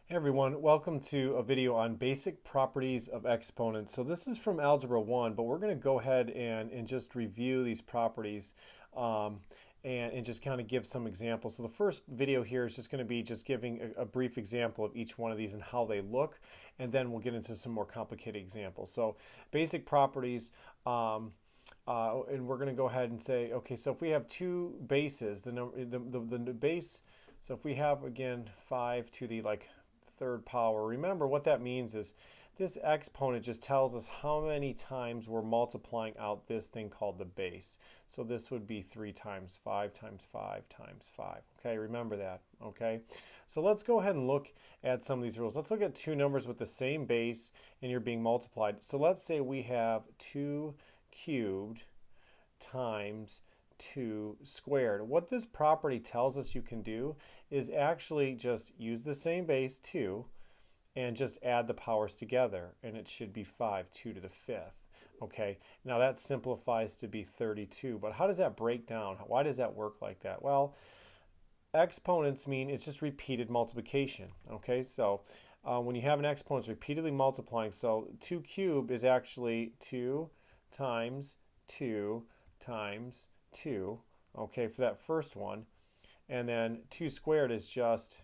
Hey everyone, welcome to a video on basic properties of exponents. So this is from Algebra 1, but we're going to go ahead and just review these properties and just kind of give some examples. So the first video here is just going to be just giving a brief example of each one of these and how they look, and then we'll get into some more complicated examples. So basic properties, and we're going to go ahead and say, okay, so if we have two bases, the base, so if we have, again, 5 to the third power. Remember what that means is this exponent just tells us how many times we're multiplying out this thing called the base. So this would be 3 times 5 times 5 times 5. Okay, remember that. Okay, so let's go ahead and look at some of these rules. Let's look at two numbers with the same base and you're being multiplied. So let's say we have 2 cubed times 2 squared. What this property tells us you can do is actually just use the same base 2 and just add the powers together, and it should be 5, 2 to the 5th. Okay, now that simplifies to be 32, but how does that break down? Why does that work like that? Well, exponents mean it's just repeated multiplication. Okay, so when you have an exponent, it's repeatedly multiplying. So 2 cubed is actually 2 times 2 times 2, okay, for that first one. And then 2 squared is just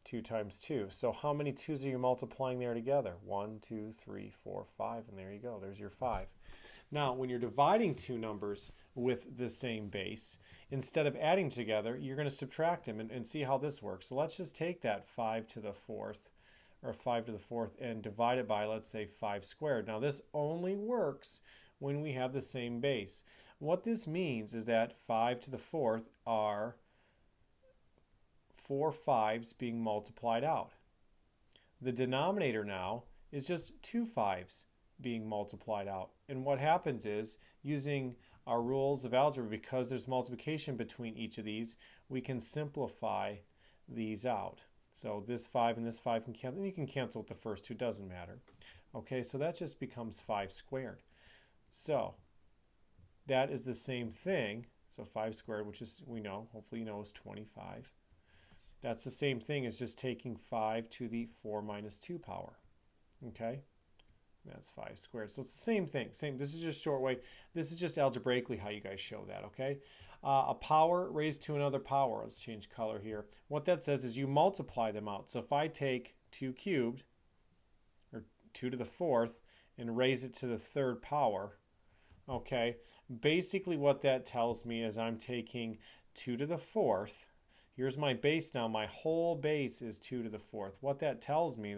2 times 2. So how many 2's are you multiplying there together? 1, 2, 3, 4, 5, and there you go. There's your 5. Now, when you're dividing two numbers with the same base, instead of adding together, you're going to subtract them and see how this works. So let's just take that 5 to the 4th, or 5 to the 4th, and divide it by, let's say, 5 squared. Now, this only works when we have the same base. What this means is that 5 to the 4th are 4 5's being multiplied out. The denominator now is just 2 5's being multiplied out. And what happens is, using our rules of algebra, because there's multiplication between each of these, we can simplify these out. So this 5 and this 5 can cancel, and you can cancel with the first two, doesn't matter. Okay, so that just becomes 5 squared. So that is the same thing. So 5 squared, which is, we know, hopefully you know, is 25. That's the same thing as just taking 5 to the 4 minus 2 power. Okay? That's 5 squared. So it's the same thing. This is just short way. This is just algebraically how you guys show that, okay? A power raised to another power. Let's change color here. What that says is you multiply them out. So if I take 2 cubed, or 2 to the 4th, and raise it to the third power, okay, basically what that tells me is I'm taking 2 to the 4th. Here's my base now. My whole base is 2 to the 4th. What that tells me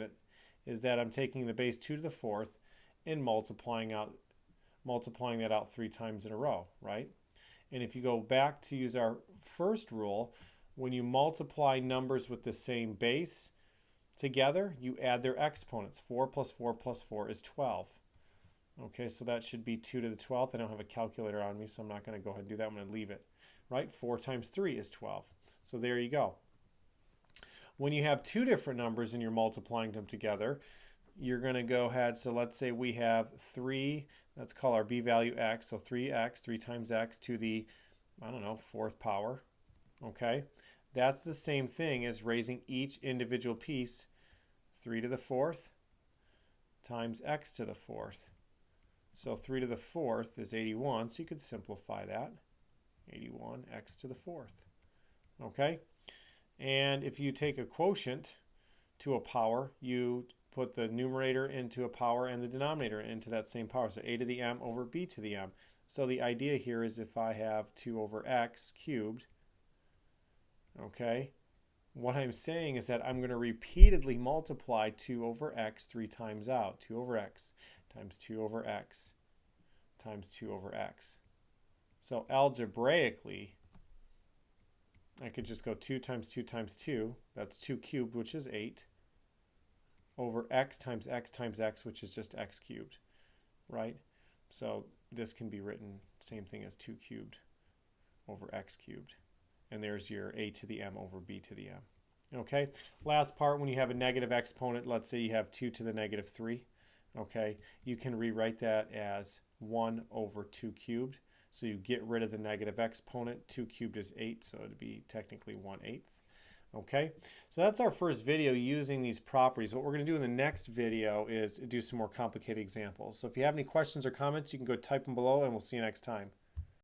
is that I'm taking the base 2 to the 4th and multiplying that out 3 times in a row, right? And if you go back to use our first rule, when you multiply numbers with the same base together, you add their exponents. 4 plus 4 plus 4 is 12. Okay, so that should be 2 to the 12th. I don't have a calculator on me, so I'm not going to go ahead and do that. I'm going to leave it, right? 4 times 3 is 12. So there you go. When you have two different numbers and you're multiplying them together, you're going to go ahead. So let's say we have 3, let's call our b value x. So 3x, 3 times x to the, I don't know, 4th power. Okay, that's the same thing as raising each individual piece 3 to the 4th times x to the 4th. So 3 to the 4th is 81, so you could simplify that. 81 x to the 4th. Okay? And if you take a quotient to a power, you put the numerator into a power and the denominator into that same power. So a to the m over b to the m. So the idea here is if I have 2 over x cubed, okay, what I'm saying is that I'm going to repeatedly multiply 2 over x 3 times out. 2 over x times 2 over x times 2 over x. So algebraically, I could just go 2 times 2 times 2, that's 2 cubed, which is 8, over x times x times x, which is just x cubed, right? So this can be written same thing as 2 cubed over x cubed. And there's your a to the m over b to the m. Okay, last part, when you have a negative exponent, let's say you have 2 to the negative 3, okay, you can rewrite that as 1 over 2 cubed. So you get rid of the negative exponent. 2 cubed is 8, so it would be technically 1/8. Okay, so that's our first video using these properties. What we're going to do in the next video is do some more complicated examples. So if you have any questions or comments, you can go type them below, and we'll see you next time.